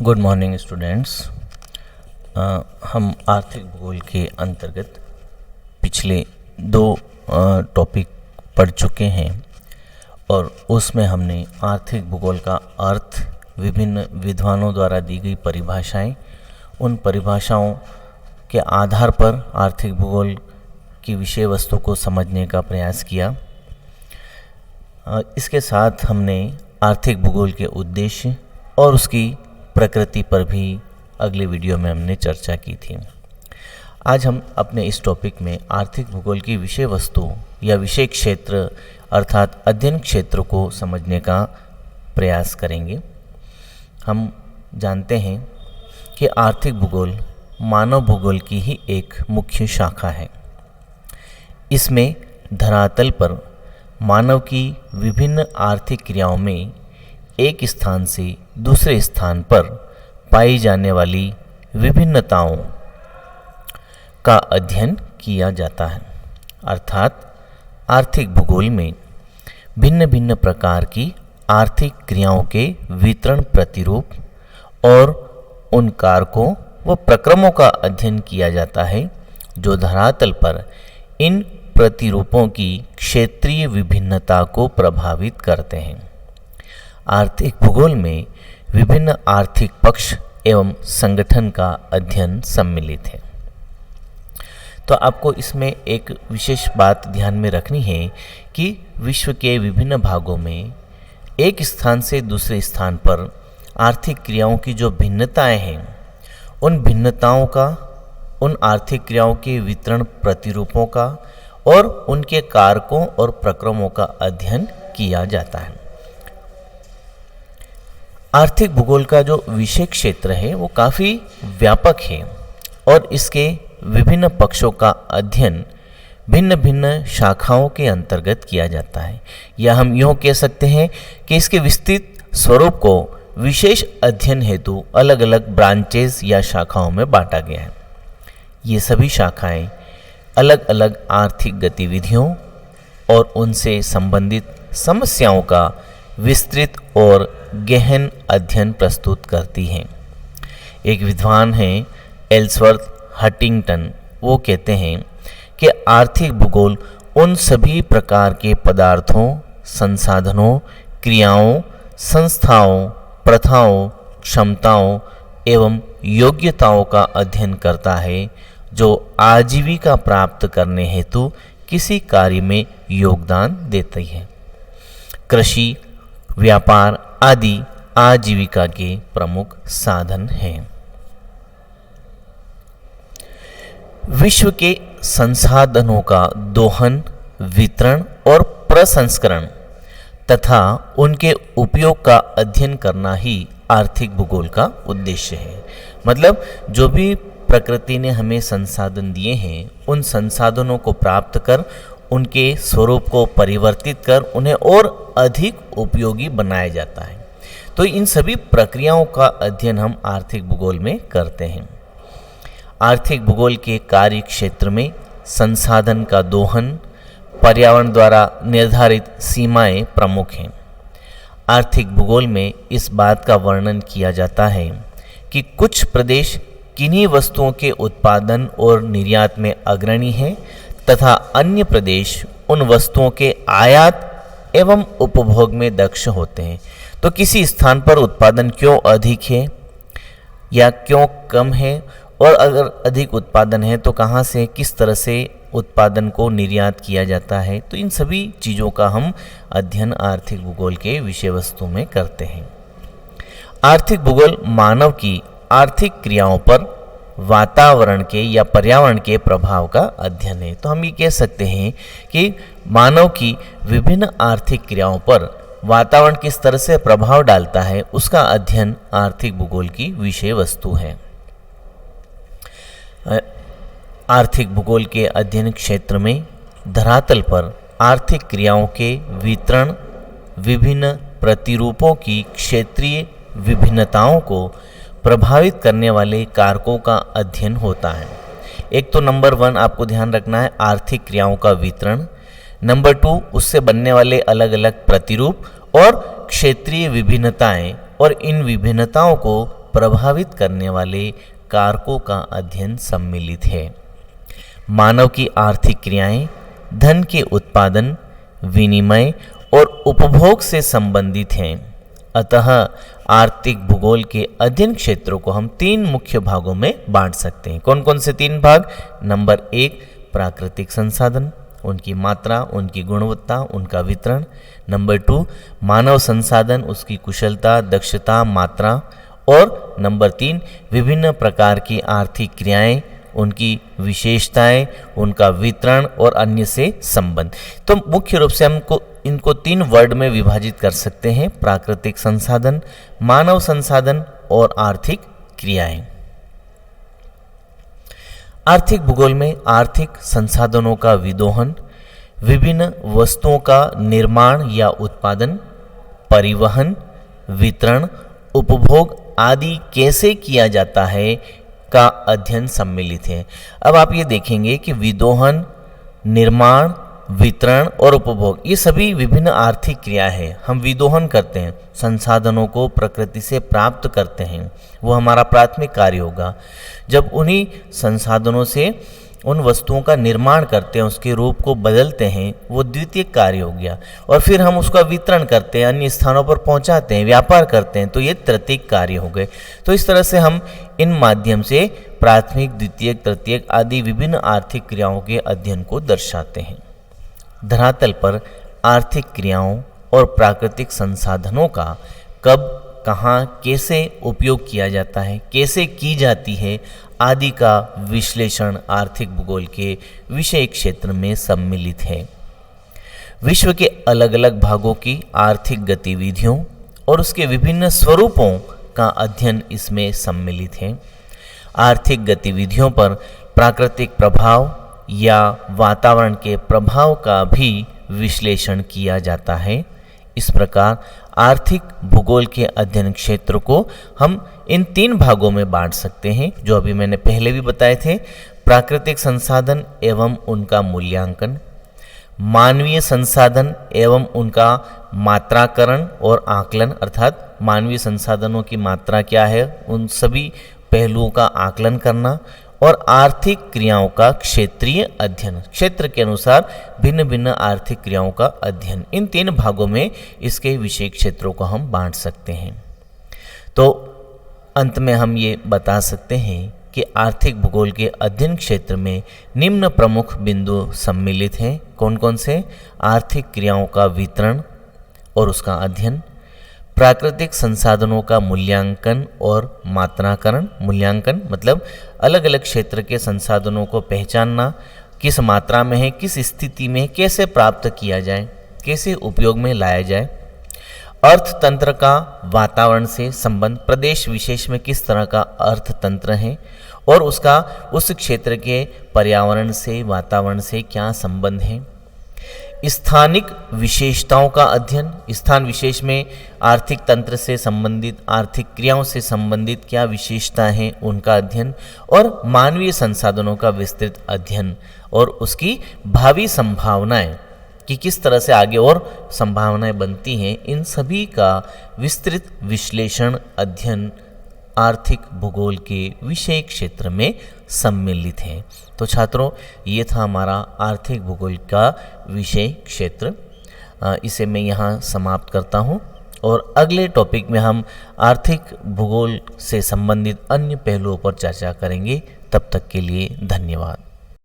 Good morning students. हम आर्थिक भूगोल के अंतर्गत पिछले दो टॉपिक पढ़ चुके हैं और उसमें हमने आर्थिक भूगोल का अर्थ, विभिन्न विद्वानों द्वारा दी गई परिभाषाएं, उन परिभाषाओं के आधार पर आर्थिक भूगोल की विषय वस्तु को समझने का प्रयास किया। इसके साथ हमने आर्थिक भूगोल के उद्देश्य और उसकी प्रकृति पर भी अगले वीडियो में हमने चर्चा की थी। आज हम अपने इस टॉपिक में आर्थिक भूगोल की विषय वस्तु या विषय क्षेत्र अर्थात अध्ययन क्षेत्र को समझने का प्रयास करेंगे। हम जानते हैं कि आर्थिक भूगोल मानव भूगोल की ही एक मुख्य शाखा है। इसमें धरातल पर मानव की विभिन्न आर्थिक क्रियाओं में एक स्थान से दूसरे स्थान पर पाई जाने वाली विभिन्नताओं का अध्ययन किया जाता है। अर्थात आर्थिक भूगोल में भिन्न भिन्न प्रकार की आर्थिक क्रियाओं के वितरण प्रतिरूप और उन कारकों व प्रक्रमों का अध्ययन किया जाता है जो धरातल पर इन प्रतिरूपों की क्षेत्रीय विभिन्नता को प्रभावित करते हैं। आर्थिक भूगोल में विभिन्न आर्थिक पक्ष एवं संगठन का अध्ययन सम्मिलित है। तो आपको इसमें एक विशेष बात ध्यान में रखनी है कि विश्व के विभिन्न भागों में एक स्थान से दूसरे स्थान पर आर्थिक क्रियाओं की जो भिन्नताएं हैं, उन भिन्नताओं का, उन आर्थिक क्रियाओं के वितरण प्रतिरूपों का और उनके कारकों और प्रक्रमों का अध्ययन किया जाता है। आर्थिक भूगोल का जो विषय क्षेत्र है वो काफ़ी व्यापक है और इसके विभिन्न पक्षों का अध्ययन भिन्न भिन्न शाखाओं के अंतर्गत किया जाता है, या हम यूँ कह सकते हैं कि इसके विस्तृत स्वरूप को विशेष अध्ययन हेतु अलग अलग ब्रांचेस या शाखाओं में बांटा गया है। ये सभी शाखाएं अलग अलग आर्थिक गतिविधियों और उनसे संबंधित समस्याओं का विस्तृत और गहन अध्ययन प्रस्तुत करती हैं। एक विद्वान हैं एल्सवर्थ हंटिंगटन, वो कहते हैं कि आर्थिक भूगोल उन सभी प्रकार के पदार्थों, संसाधनों, क्रियाओं, संस्थाओं, प्रथाओं, क्षमताओं एवं योग्यताओं का अध्ययन करता है जो आजीविका प्राप्त करने हेतु किसी कार्य में योगदान देती है। कृषि, व्यापार आदि आजीविका के प्रमुख साधन हैं। विश्व के संसाधनों का दोहन, वितरण और प्रसंस्करण तथा उनके उपयोग का अध्ययन करना ही आर्थिक भूगोल का उद्देश्य है। मतलब जो भी प्रकृति ने हमें संसाधन दिए हैं, उन संसाधनों को प्राप्त कर उनके स्वरूप को परिवर्तित कर उन्हें और अधिक उपयोगी बनाया जाता है। तो इन सभी प्रक्रियाओं का अध्ययन हम आर्थिक भूगोल में करते हैं। आर्थिक भूगोल के कार्य क्षेत्र में संसाधन का दोहन, पर्यावरण द्वारा निर्धारित सीमाएं प्रमुख हैं। आर्थिक भूगोल में इस बात का वर्णन किया जाता है कि कुछ प्रदेश किन्हीं वस्तुओं के उत्पादन और निर्यात में अग्रणी हैं तथा अन्य प्रदेश उन वस्तुओं के आयात एवं उपभोग में दक्ष होते हैं। तो किसी स्थान पर उत्पादन क्यों अधिक है या क्यों कम है, और अगर अधिक उत्पादन है तो कहाँ से, किस तरह से उत्पादन को निर्यात किया जाता है। तो इन सभी चीज़ों का हम अध्ययन आर्थिक भूगोल के विषय वस्तु में करते हैं। आर्थिक भूगोल मानव की आर्थिक क्रियाओं पर वातावरण के या पर्यावरण के प्रभाव का अध्ययन है। तो हम ये कह सकते हैं कि मानव की विभिन्न आर्थिक क्रियाओं पर वातावरण किस तरह से प्रभाव डालता है, उसका अध्ययन आर्थिक भूगोल की विषय वस्तु है। आर्थिक भूगोल के अध्ययन क्षेत्र में धरातल पर आर्थिक क्रियाओं के वितरण, विभिन्न प्रतिरूपों की क्षेत्रीय विभिन्नताओं को प्रभावित करने वाले कारकों का अध्ययन होता है। एक तो नंबर 1 आपको ध्यान रखना है आर्थिक क्रियाओं का वितरण, नंबर 2 उससे बनने वाले अलग अलग प्रतिरूप और क्षेत्रीय विभिन्नताएं और इन विभिन्नताओं को प्रभावित करने वाले कारकों का अध्ययन सम्मिलित है। मानव की आर्थिक क्रियाएं धन के उत्पादन, विनिमय और उपभोग से संबंधित हैं। अतः आर्थिक भूगोल के अध्ययन क्षेत्रों को हम 3 मुख्य भागों में बांट सकते हैं। कौन कौन से 3 भाग? नंबर 1 प्राकृतिक संसाधन, उनकी मात्रा, उनकी गुणवत्ता, उनका वितरण। नंबर 2 मानव संसाधन, उसकी कुशलता, दक्षता, मात्रा। और नंबर 3 विभिन्न प्रकार की आर्थिक क्रियाएं, उनकी विशेषताएं, उनका वितरण और अन्य से संबंध। तो मुख्य रूप से हमको इनको 3 वर्ड में विभाजित कर सकते हैं: प्राकृतिक संसाधन, मानव संसाधन और आर्थिक क्रियाएं। आर्थिक भूगोल में आर्थिक संसाधनों का विदोहन, विभिन्न वस्तुओं का निर्माण या उत्पादन, परिवहन, वितरण, उपभोग आदि कैसे किया जाता है का अध्ययन सम्मिलित है। अब आप ये देखेंगे कि विदोहन, निर्माण, वितरण और उपभोग ये सभी विभिन्न आर्थिक क्रिया है। हम विदोहन करते हैं, संसाधनों को प्रकृति से प्राप्त करते हैं, वो हमारा प्राथमिक कार्य होगा। जब उन्हीं संसाधनों से उन वस्तुओं का निर्माण करते हैं, उसके रूप को बदलते हैं, वो द्वितीय कार्य हो गया। और फिर हम उसका वितरण करते हैं, अन्य स्थानों पर पहुंचाते हैं, व्यापार करते हैं, तो ये तृतीयक कार्य हो गए। तो इस तरह से हम इन माध्यम से प्राथमिक, द्वितीयक, तृतीयक आदि विभिन्न आर्थिक क्रियाओं के अध्ययन को दर्शाते हैं। धरातल पर आर्थिक क्रियाओं और प्राकृतिक संसाधनों का कब, कहाँ, कैसे उपयोग किया जाता है, कैसे की जाती है आदि का विश्लेषण आर्थिक भूगोल के विषय क्षेत्र में सम्मिलित है। विश्व के अलग अलग भागों की आर्थिक गतिविधियों और उसके विभिन्न स्वरूपों का अध्ययन इसमें सम्मिलित है। आर्थिक गतिविधियों पर प्राकृतिक प्रभाव या वातावरण के प्रभाव का भी विश्लेषण किया जाता है। इस प्रकार आर्थिक भूगोल के अध्ययन क्षेत्र को हम इन 3 भागों में बांट सकते हैं, जो अभी मैंने पहले भी बताए थे: प्राकृतिक संसाधन एवं उनका मूल्यांकन, मानवीय संसाधन एवं उनका मात्राकरण और आकलन, अर्थात मानवीय संसाधनों की मात्रा क्या है, उन सभी पहलुओं का आकलन करना, और आर्थिक क्रियाओं का क्षेत्रीय अध्ययन, क्षेत्र के अनुसार भिन्न भिन्न आर्थिक क्रियाओं का अध्ययन। इन 3 भागों में इसके विषय क्षेत्रों को हम बांट सकते हैं। तो अंत में हम ये बता सकते हैं कि आर्थिक भूगोल के अध्ययन क्षेत्र में निम्न प्रमुख बिंदु सम्मिलित हैं। कौन कौन से? आर्थिक क्रियाओं का वितरण और उसका अध्ययन, प्राकृतिक संसाधनों का मूल्यांकन और मात्राकरण। मूल्यांकन मतलब अलग अलग क्षेत्र के संसाधनों को पहचानना, किस मात्रा में है, किस स्थिति में है, कैसे प्राप्त किया जाए, कैसे उपयोग में लाया जाए। अर्थतंत्र का वातावरण से संबंध, प्रदेश विशेष में किस तरह का अर्थतंत्र है और उसका उस क्षेत्र के पर्यावरण से, वातावरण से क्या संबंध है। स्थानिक विशेषताओं का अध्ययन, स्थान विशेष में आर्थिक तंत्र से संबंधित, आर्थिक क्रियाओं से संबंधित क्या विशेषता हैं उनका अध्ययन, और मानवीय संसाधनों का विस्तृत अध्ययन और उसकी भावी संभावनाएं कि किस तरह से आगे और संभावनाएं बनती हैं, इन सभी का विस्तृत विश्लेषण अध्ययन आर्थिक भूगोल के विषय क्षेत्र में सम्मिलित है। तो छात्रों, ये था हमारा आर्थिक भूगोल का विषय क्षेत्र। इसे मैं यहाँ समाप्त करता हूँ और अगले टॉपिक में हम आर्थिक भूगोल से संबंधित अन्य पहलुओं पर चर्चा करेंगे। तब तक के लिए धन्यवाद।